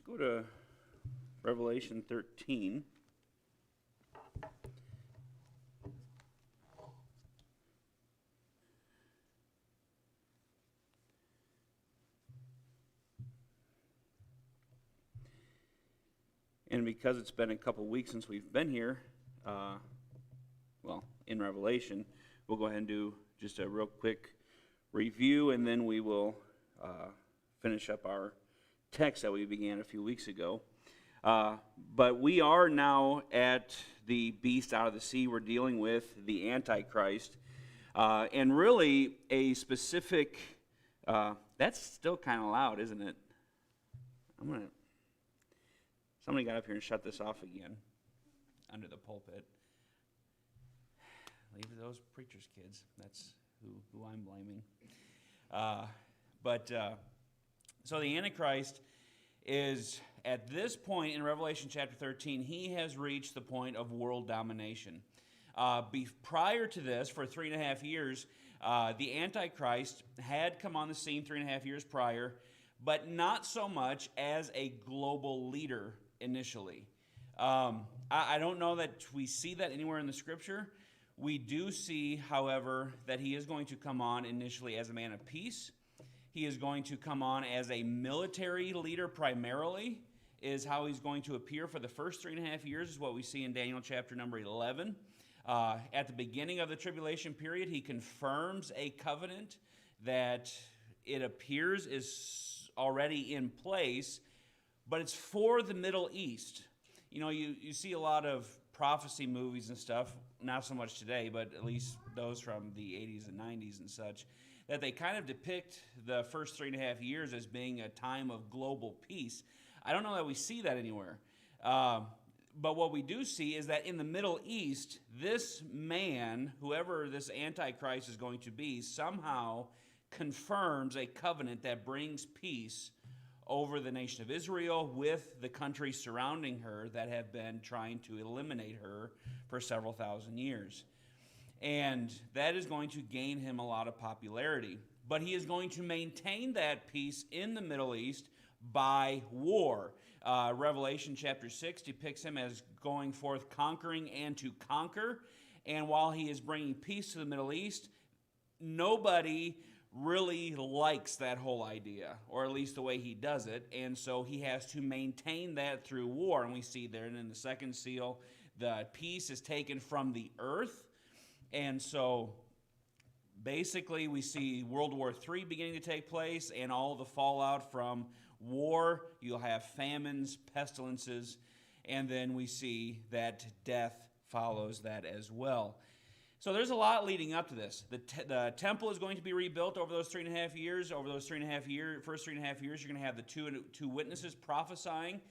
go to Revelation 13. And because it's been a couple weeks since we've been here, in Revelation, we'll go ahead and do just a real quick review, and then we will finish up our text that we began a few weeks ago. But we are now at the beast out of the sea. We're dealing with the Antichrist. And really a specific, that's still kind of loud, isn't it? Somebody got up here and shut this off again under the pulpit. Leave those preachers' kids. That's who I'm blaming. So the Antichrist is, at this point in Revelation chapter 13, he has reached the point of world domination. Prior to this, for 3.5 years, the Antichrist had come on the scene 3.5 years prior, but not so much as a global leader initially. I don't know that we see that anywhere in the Scripture. We do see, however, that he is going to come on initially as a man of peace. He is going to come on as a military leader primarily, is how he's going to appear for the first 3.5 years, is what we see in Daniel chapter number 11. At the beginning of the tribulation period, he confirms a covenant that it appears is already in place, but it's for the Middle East. You know, you see a lot of prophecy movies and stuff, not so much today, but at least those from the 80s and 90s and such, that they kind of depict the first 3.5 years as being a time of global peace. I don't know that we see that anywhere. But what we do see is that in the Middle East, this man, whoever this Antichrist is going to be, somehow confirms a covenant that brings peace over the nation of Israel with the countries surrounding her that have been trying to eliminate her for several thousand years. And that is going to gain him a lot of popularity. But he is going to maintain that peace in the Middle East by war. Revelation chapter 6 depicts him as going forth conquering and to conquer. And while he is bringing peace to the Middle East, nobody really likes that whole idea, or at least the way he does it, and so he has to maintain that through war. And we see there in the second seal, the peace is taken from the earth, and so basically we see World War III beginning to take place, and all the fallout from war. You'll have famines, pestilences, and then we see that death follows that as well. So there's a lot leading up to this. The temple is going to be rebuilt over those 3.5 years. Over those first 3.5 years, you're going to have the two witnesses prophesying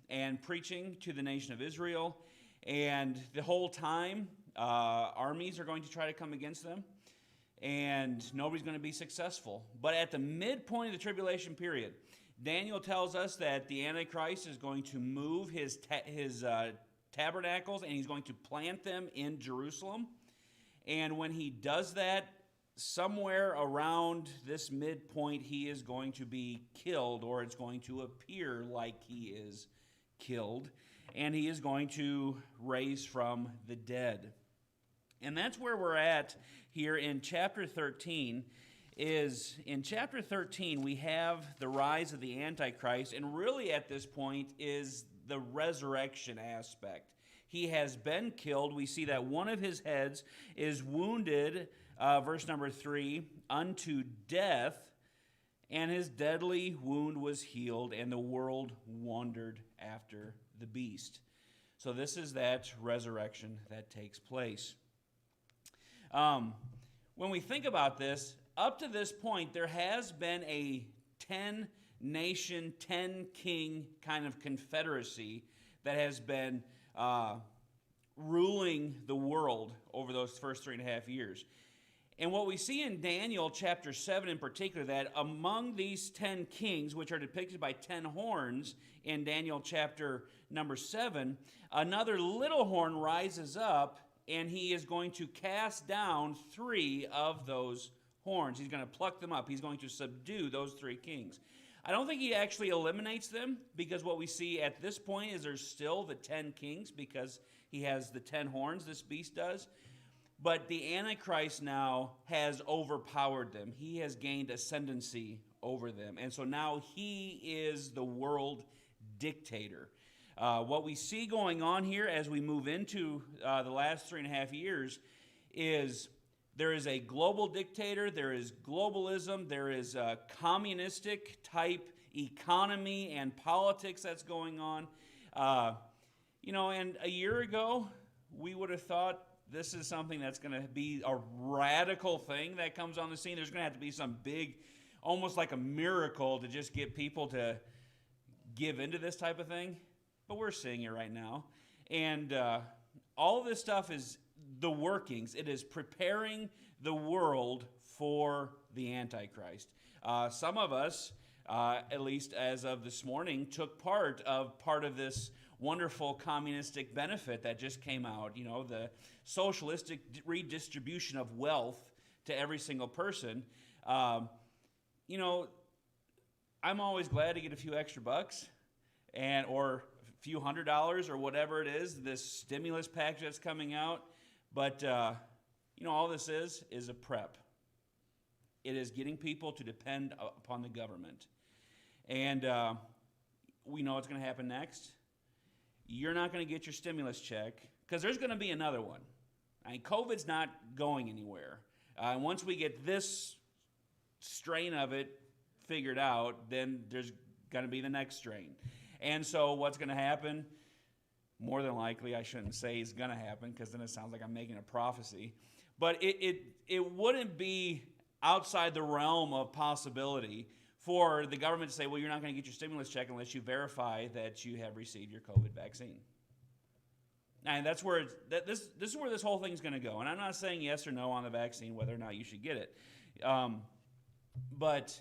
and preaching to the nation of Israel. And the whole time, armies are going to try to come against them, and nobody's going to be successful. But at the midpoint of the tribulation period, Daniel tells us that the Antichrist is going to move his tabernacles, and he's going to plant them in Jerusalem. And when he does that, somewhere around this midpoint, he is going to be killed, or it's going to appear like he is killed, and he is going to raise from the dead. And that's where we're at here in chapter 13. In chapter 13, we have the rise of the Antichrist, and really at this point is the resurrection aspect. He has been killed. We see that one of his heads is wounded, verse number 3, unto death, and his deadly wound was healed, and the world wandered after the beast. So this is that resurrection that takes place. When we think about this, up to this point, there has been a 10-nation, 10-king kind of confederacy that has been ruling the world over those first 3.5 years. And what we see in Daniel chapter 7 in particular, that among these 10 kings, which are depicted by 10 horns in Daniel chapter number 7, another little horn rises up, and he is going to cast down 3 of those horns. He's going to pluck them up. He's going to subdue those 3 kings. I don't think he actually eliminates them, because what we see at this point is there's still the 10 kings, because he has the 10 horns, this beast does. But the Antichrist now has overpowered them. He has gained ascendancy over them. And so now he is the world dictator. What we see going on here as we move into the last 3.5 years is there is a global dictator, there is globalism, there is a communistic type economy and politics that's going on. And a year ago, we would have thought this is something that's going to be a radical thing that comes on the scene. There's going to have to be some big, almost like a miracle to just get people to give into this type of thing. But we're seeing it right now. And all of this stuff is the workings. It is preparing the world for the Antichrist. Some of us, at least as of this morning, took part of this wonderful communistic benefit that just came out. The socialistic redistribution of wealth to every single person. I'm always glad to get a few extra bucks or a few $100s or whatever it is, this stimulus package that's coming out. But, all this is a prep. It is getting people to depend upon the government. And we know what's going to happen next. You're not going to get your stimulus check because there's going to be another one. COVID's not going anywhere. Once we get this strain of it figured out, then there's going to be the next strain. And so what's going to happen? More than likely, I shouldn't say is going to happen, because then it sounds like I'm making a prophecy. But it wouldn't be outside the realm of possibility for the government to say, well, you're not going to get your stimulus check unless you verify that you have received your COVID vaccine. And that's where this is where this whole thing's going to go. And I'm not saying yes or no on the vaccine, whether or not you should get it. But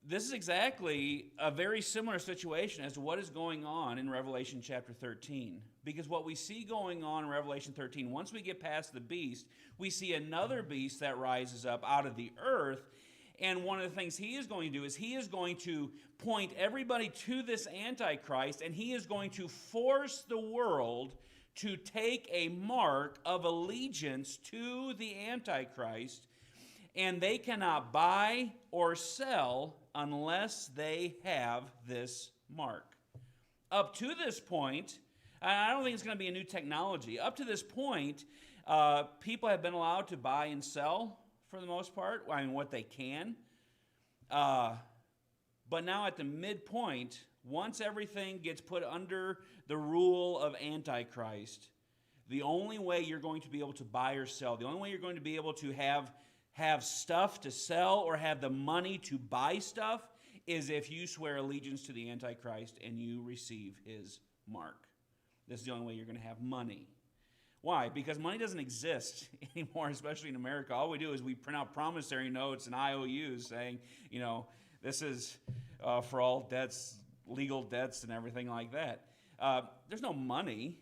this is exactly a very similar situation as to what is going on in Revelation chapter 13. Because what we see going on in Revelation 13, once we get past the beast, we see another beast that rises up out of the earth. And one of the things he is going to do is he is going to point everybody to this Antichrist, and he is going to force the world to take a mark of allegiance to the Antichrist, and they cannot buy or sell unless they have this mark. Up to this point, I don't think it's going to be a new technology. Up to this point, people have been allowed to buy and sell for the most part. What they can. But now at the midpoint, once everything gets put under the rule of Antichrist, the only way you're going to be able to buy or sell, the only way you're going to be able to have stuff to sell or have the money to buy stuff is if you swear allegiance to the Antichrist and you receive his mark. This is the only way you're going to have money. Why? Because money doesn't exist anymore, especially in America. All we do is we print out promissory notes and IOUs saying, this is for all debts, legal debts and everything like that. There's no money.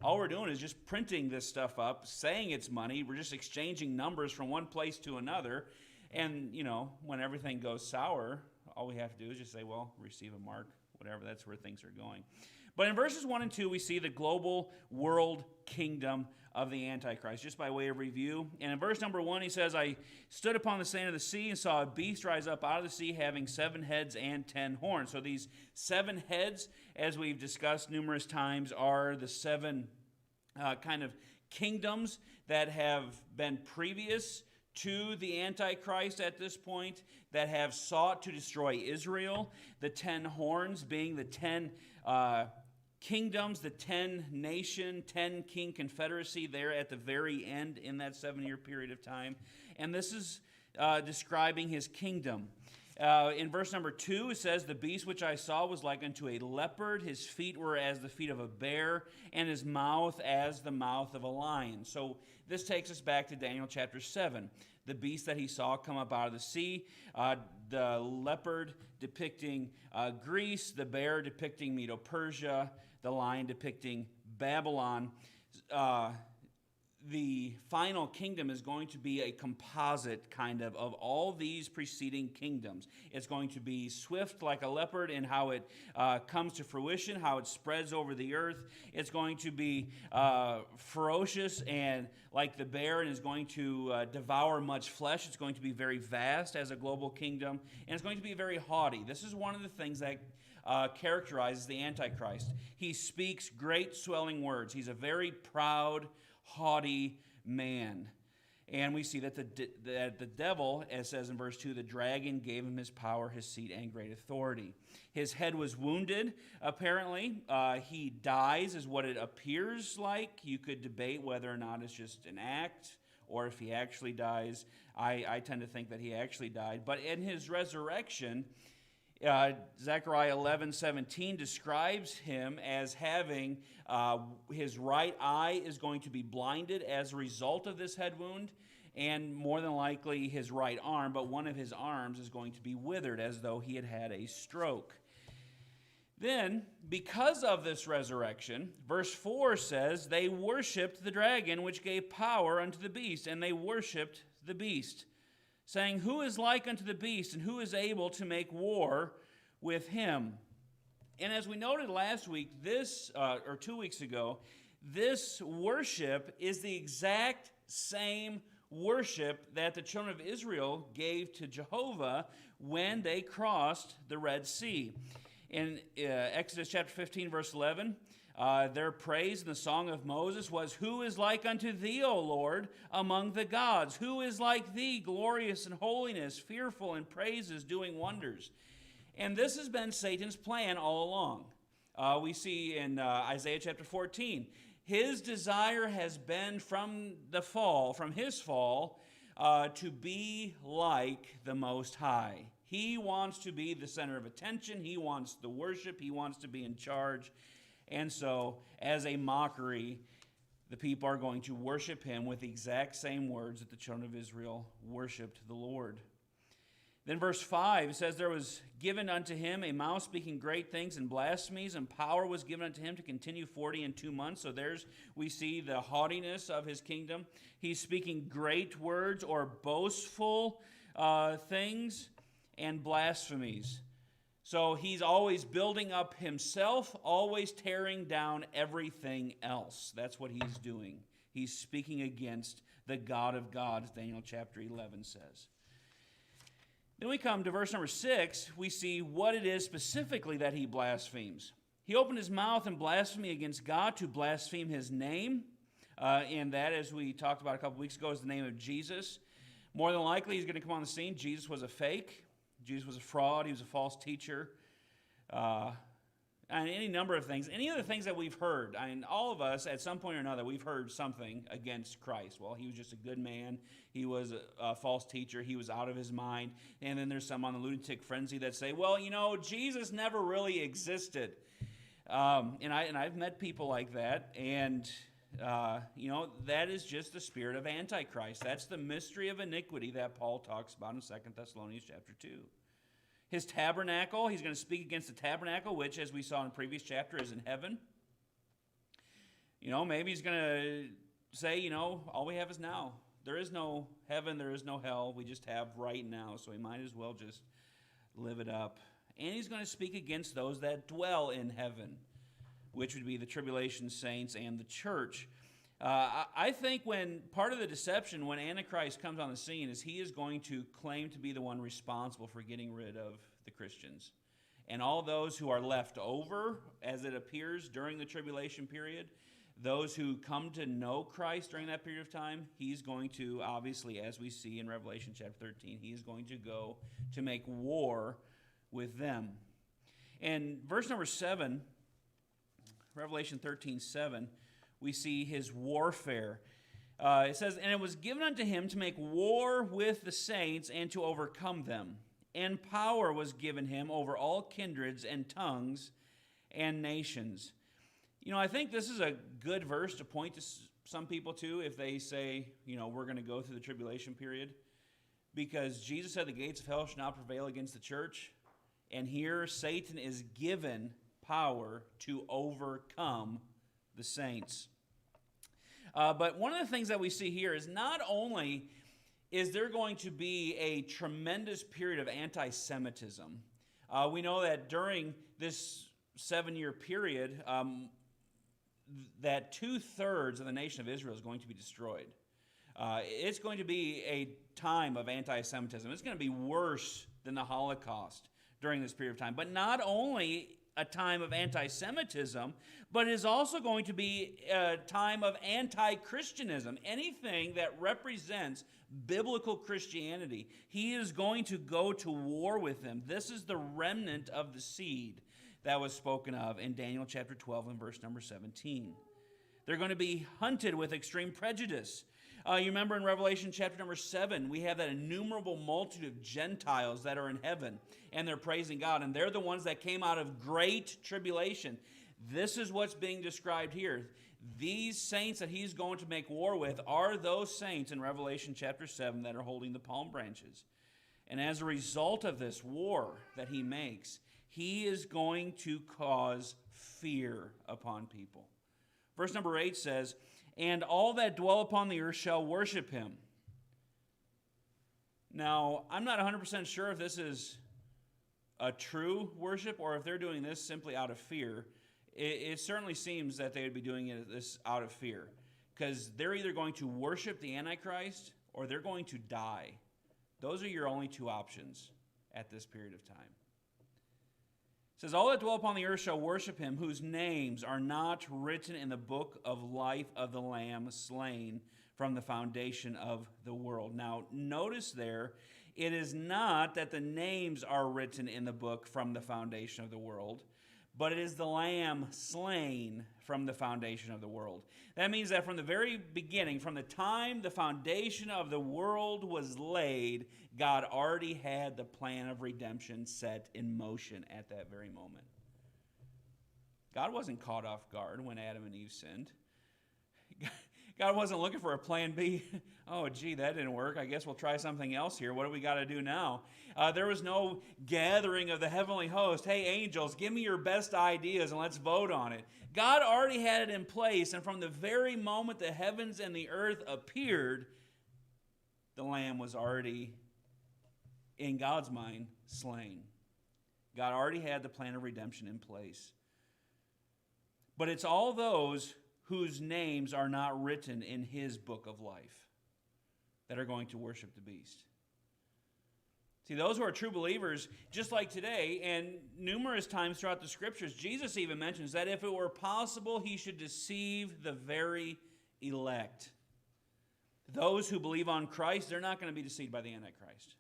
All we're doing is just printing this stuff up, saying it's money. We're just exchanging numbers from one place to another. And, when everything goes sour, all we have to do is just say, well, receive a mark, whatever. That's where things are going. But in verses 1 and 2, we see the global world kingdom of the Antichrist, just by way of review. And in verse number 1, he says, I stood upon the sand of the sea and saw a beast rise up out of the sea, having 7 heads and 10 horns. So these 7 heads, as we've discussed numerous times, are the 7 kind of kingdoms that have been previous to the Antichrist at this point, that have sought to destroy Israel. The 10 horns being the 10 kingdoms, the 10-nation, 10-king confederacy there at the very end in that 7-year period of time. And this is describing his kingdom. In verse number 2, it says, the beast which I saw was like unto a leopard. His feet were as the feet of a bear, and his mouth as the mouth of a lion. So this takes us back to Daniel chapter 7. The beast that he saw come up out of the sea, the leopard depicting Greece, the bear depicting Medo-Persia, the lion depicting Babylon. the final kingdom is going to be a composite kind of all these preceding kingdoms. It's going to be swift like a leopard in how it comes to fruition, how it spreads over the earth. It's going to be ferocious and like the bear, and is going to devour much flesh. It's going to be very vast as a global kingdom, and it's going to be very haughty. This is one of the things that characterizes the Antichrist. He speaks great swelling words. He's a very proud, haughty man. And we see that the devil, as it says in verse 2, the dragon gave him his power, his seat, and great authority. His head was wounded, apparently. He dies, is what it appears like. You could debate whether or not it's just an act or if he actually dies. I tend to think that he actually died. But in his resurrection, Zechariah 11:17 describes him as having his right eye is going to be blinded as a result of this head wound, and more than likely his right arm, but one of his arms is going to be withered as though he had had a stroke. Then, because of this resurrection, verse 4 says, they worshipped the dragon which gave power unto the beast, and they worshipped the beast, saying, who is like unto the beast, and who is able to make war with him? And as we noted last week, or 2 weeks ago, this worship is the exact same worship that the children of Israel gave to Jehovah when they crossed the Red Sea. In Exodus chapter 15, verse 11, their praise in the song of Moses was, who is like unto thee, O Lord, among the gods? Who is like thee, glorious in holiness, fearful in praises, doing wonders? And this has been Satan's plan all along. We see in Isaiah chapter 14, his desire has been from his fall, to be like the Most High. He wants to be the center of attention. He wants the worship. He wants to be in charge. And so, as a mockery, the people are going to worship him with the exact same words that the children of Israel worshiped the Lord. Then verse 5 says, there was given unto him a mouth speaking great things and blasphemies, and power was given unto him to continue 42 months. So we see the haughtiness of his kingdom. He's speaking great words or boastful things and blasphemies. So he's always building up himself, always tearing down everything else. That's what he's doing. He's speaking against the God of gods, Daniel chapter 11 says. Then we come to verse number 6. We see what it is specifically that he blasphemes. He opened his mouth in blasphemy against God to blaspheme his name. And that, as we talked about a couple weeks ago, is the name of Jesus. More than likely, he's going to come on the scene. Jesus was a fake. Jesus was a fraud. He was a false teacher. And any number of things. Any of the things that we've heard. I mean, all of us, at some point or another, we've heard something against Christ. Well, he was just a good man. He was a false teacher. He was out of his mind. And then there's some on the lunatic frenzy that say, well, Jesus never really existed. And I've met people like that. And, that is just the spirit of Antichrist. That's the mystery of iniquity that Paul talks about in 2 Thessalonians chapter 2. His tabernacle, he's going to speak against the tabernacle, which, as we saw in the previous chapter, is in heaven. Maybe he's going to say, all we have is now. There is no heaven, there is no hell. We just have right now, so we might as well just live it up. And he's going to speak against those that dwell in heaven, which would be the tribulation saints and the church. I think when part of the deception when Antichrist comes on the scene is he is going to claim to be the one responsible for getting rid of the Christians. And all those who are left over, as it appears during the tribulation period, those who come to know Christ during that period of time, he's going to, obviously, as we see in Revelation chapter 13, he is going to go to make war with them. And verse number 7, Revelation 13:7, we see his warfare. It says, and it was given unto him to make war with the saints and to overcome them. And power was given him over all kindreds and tongues and nations. I think this is a good verse to point to some people to if they say, we're going to go through the tribulation period. Because Jesus said the gates of hell shall not prevail against the church. And here Satan is given power to overcome the saints. But one of the things that we see here is not only is there going to be a tremendous period of anti-Semitism. We know that during this 7-year period, that 2/3 of the nation of Israel is going to be destroyed. It's going to be a time of anti-Semitism. It's going to be worse than the Holocaust during this period of time. But not only a time of anti-Semitism, but it is also going to be a time of anti-Christianism. Anything that represents biblical Christianity, he is going to go to war with them. This is the remnant of the seed that was spoken of in Daniel chapter 12 and verse number 17. They're going to be hunted with extreme prejudice. You remember in Revelation chapter number 7, we have that innumerable multitude of Gentiles that are in heaven, and they're praising God, and they're the ones that came out of great tribulation. This is what's being described here. These saints that he's going to make war with are those saints in Revelation chapter 7 that are holding the palm branches. And as a result of this war that he makes, he is going to cause fear upon people. Verse number 8 says, "And all that dwell upon the earth shall worship him." Now, I'm not 100% sure if this is a true worship or if they're doing this simply out of fear. It certainly seems that they would be doing this out of fear, because they're either going to worship the Antichrist or they're going to die. Those are your only two options at this period of time. It says, "All that dwell upon the earth shall worship him, whose names are not written in the book of life of the Lamb slain from the foundation of the world." Now, notice there, it is not that the names are written in the book from the foundation of the world, but it is the Lamb slain from the foundation of the world. That means that from the very beginning, from the time the foundation of the world was laid, God already had the plan of redemption set in motion at that very moment. God wasn't caught off guard when Adam and Eve sinned. God wasn't looking for a plan B. Oh, gee, that didn't work. I guess we'll try something else here. What do we got to do now? There was no gathering of the heavenly host. Hey, angels, give me your best ideas and let's vote on it. God already had it in place, and from the very moment the heavens and the earth appeared, the Lamb was already, in God's mind, slain. God already had the plan of redemption in place. But it's all those whose names are not written in his book of life that are going to worship the beast. See, those who are true believers, just like today, and numerous times throughout the scriptures, Jesus even mentions that if it were possible, he should deceive the very elect. Those who believe on Christ, they're not going to be deceived by the Antichrist,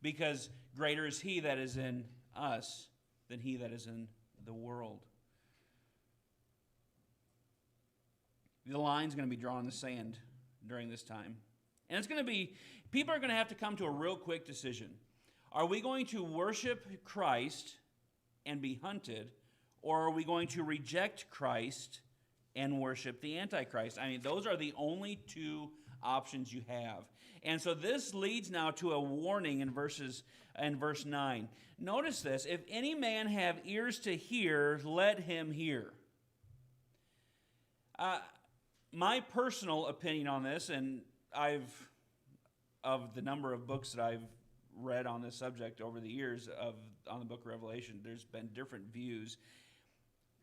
because greater is he that is in us than he that is in the world. The line's going to be drawn in the sand during this time. And it's going to be, people are going to have to come to a real quick decision. Are we going to worship Christ and be hunted, or are we going to reject Christ and worship the Antichrist? I mean, those are the only two options you have. And so this leads now to a warning in verse 9. Notice this: "If any man have ears to hear, let him hear." My personal opinion on this, and of the number of books that I've read on this subject over the years on the book of Revelation, there's been different views.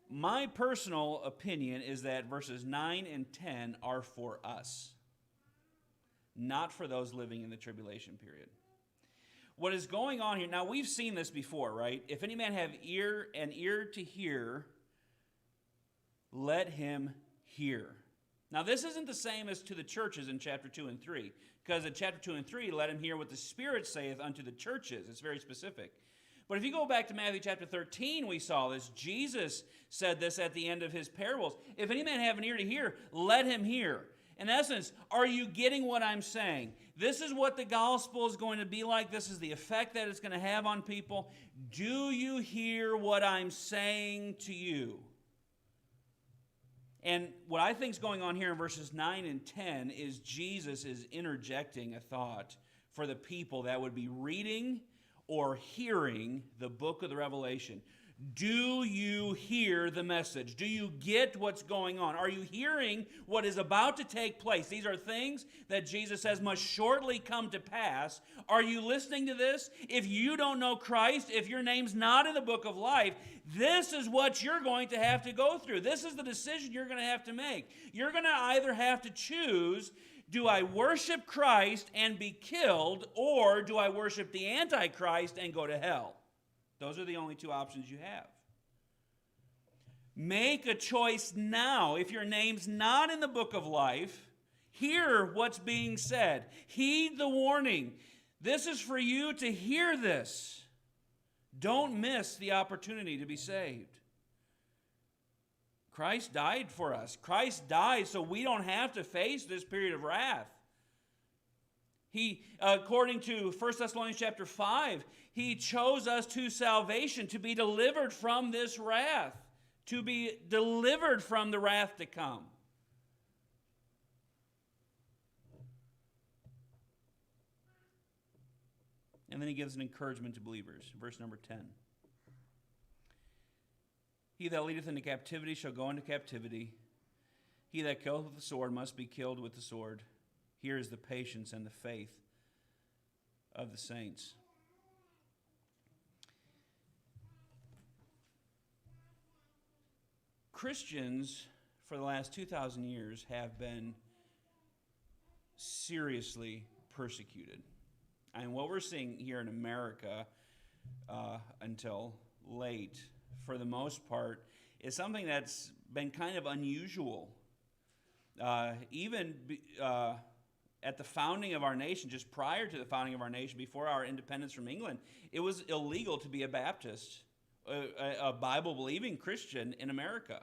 My personal opinion is that verses 9 and 10 are for us, not for those living in the tribulation period. What is going on here, now we've seen this before, right? "If any man have an ear to hear, let him hear." Now, this isn't the same as to the churches in chapter 2 and 3, because in chapter 2 and 3, "Let him hear what the Spirit saith unto the churches." It's very specific. But if you go back to Matthew chapter 13, we saw this. Jesus said this at the end of his parables. "If any man have an ear to hear, let him hear." In essence, are you getting what I'm saying? This is what the gospel is going to be like. This is the effect that it's going to have on people. Do you hear what I'm saying to you? And what I think is going on here in verses 9 and 10 is Jesus is interjecting a thought for the people that would be reading or hearing the book of the Revelation. Do you hear the message? Do you get what's going on? Are you hearing what is about to take place? These are things that Jesus says must shortly come to pass. Are you listening to this? If you don't know Christ, if your name's not in the book of life, this is what you're going to have to go through. This is the decision you're going to have to make. You're going to either have to choose, do I worship Christ and be killed, or do I worship the Antichrist and go to hell? Those are the only two options you have. Make a choice now. If your name's not in the book of life, hear what's being said. Heed the warning. This is for you to hear this. Don't miss the opportunity to be saved. Christ died for us. Christ died so we don't have to face this period of wrath. He, according to 1 Thessalonians chapter 5, He chose us to salvation, to be delivered from this wrath, to be delivered from the wrath to come. And then He gives an encouragement to believers. Verse number 10. He that leadeth into captivity shall go into captivity. He that killeth with the sword must be killed with the sword. Here is the patience and the faith of the saints. Christians for the last 2,000 years have been seriously persecuted. And what we're seeing here in America until late, for the most part, is something that's been kind of unusual. Even at the founding of our nation, just prior to the founding of our nation, before our independence from England, it was illegal to be a Baptist, a Bible-believing Christian in America.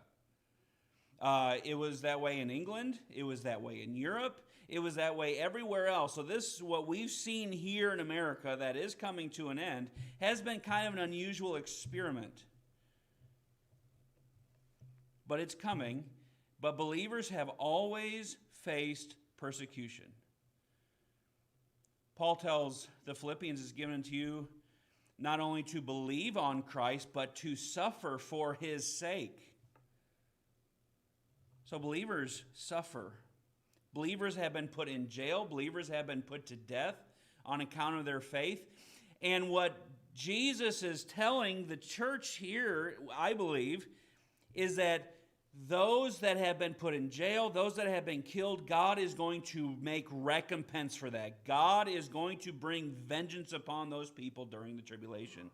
It was that way in England. It was that way in Europe. It was that way everywhere else. So this, what we've seen here in America that is coming to an end, has been kind of an unusual experiment. But it's coming. But believers have always faced persecution. Paul tells the Philippians, it's given to you not only to believe on Christ, but to suffer for His sake. So believers suffer. Believers have been put in jail. Believers have been put to death on account of their faith. And what Jesus is telling the church here, I believe, is that those that have been put in jail, those that have been killed, God is going to make recompense for that. God is going to bring vengeance upon those people during the tribulation.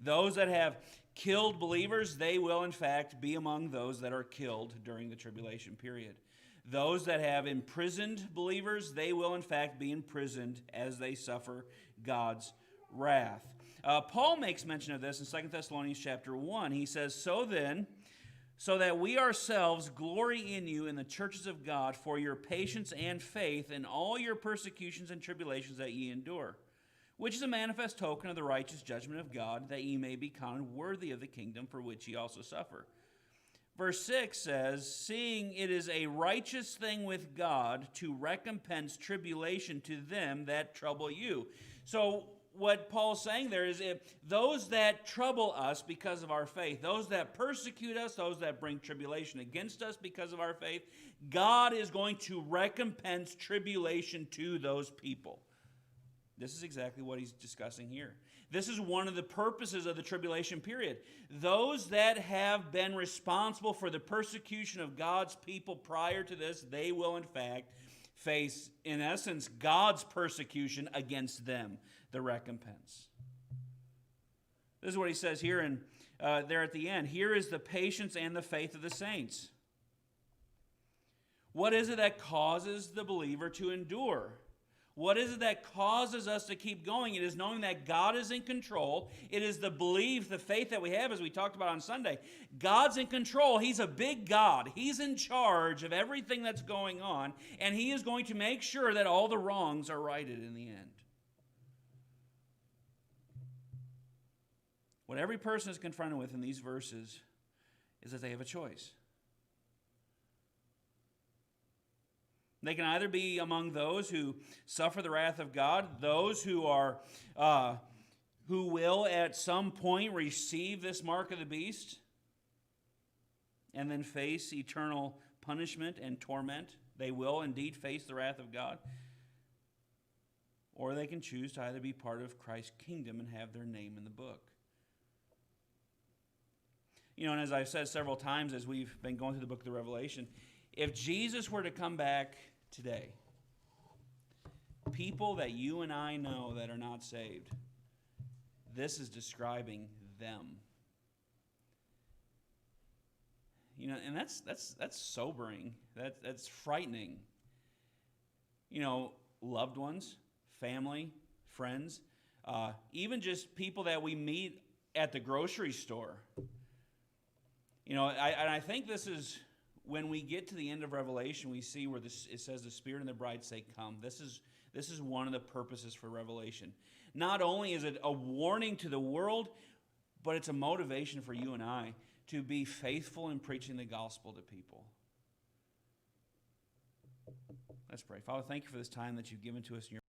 Those that have killed believers, they will in fact be among those that are killed during the tribulation period. Those that have imprisoned believers, they will in fact be imprisoned as they suffer God's wrath. Paul makes mention of this in 2 Thessalonians chapter 1. He says, so that we ourselves glory in you in the churches of God for your patience and faith in all your persecutions and tribulations that ye endure, which is a manifest token of the righteous judgment of God, that ye may be counted worthy of the kingdom for which ye also suffer. Verse 6 says, seeing it is a righteous thing with God to recompense tribulation to them that trouble you. So what Paul's saying there is, if those that trouble us because of our faith, those that persecute us, those that bring tribulation against us because of our faith, God is going to recompense tribulation to those people. This is exactly what he's discussing here. This is one of the purposes of the tribulation period. Those that have been responsible for the persecution of God's people prior to this, they will in fact face, in essence, God's persecution against them, the recompense. This is what he says here and there at the end. Here is the patience and the faith of the saints. What is it that causes the believer to endure? What is it that causes us to keep going? It is knowing that God is in control. It is the belief, the faith that we have, as we talked about on Sunday. God's in control. He's a big God. He's in charge of everything that's going on, and He is going to make sure that all the wrongs are righted in the end. What every person is confronted with in these verses is that they have a choice. They can either be among those who suffer the wrath of God, those who are who will at some point receive this mark of the beast and then face eternal punishment and torment. They will indeed face the wrath of God. Or they can choose to either be part of Christ's kingdom and have their name in the book. And as I've said several times as we've been going through the book of the Revelation, if Jesus were to come back today, people that you and I know that are not saved, this is describing them. And that's sobering. That's frightening. Loved ones, family, friends, even just people that we meet at the grocery store. I think this is when we get to the end of Revelation, we see where it says the Spirit and the bride say, "Come." This is one of the purposes for Revelation. Not only is it a warning to the world, but it's a motivation for you and I to be faithful in preaching the gospel to people. Let's pray. Father, thank you for this time that you've given to us in your